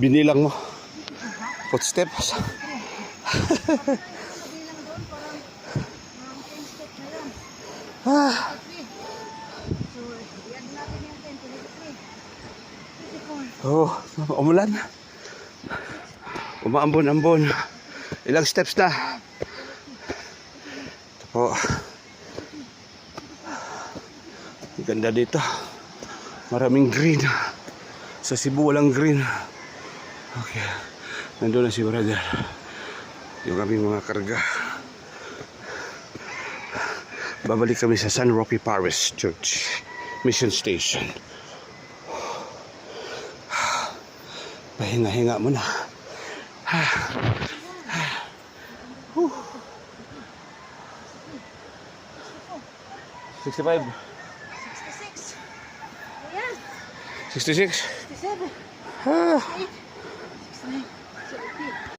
Binilang mo. Footsteps. Ah. Oh, umulan. Umaambon-ambon. Ilang steps na. Ito po. Ganda dito. Maraming green. Sa Cebu walang green. Okay. Nandun na si brother. Yung aming mga karga. Babalik kami sa San Roque Parish Church Mission Station. Pahinga-hinga muna. 65. 66. Ayan. 66. 67. 8.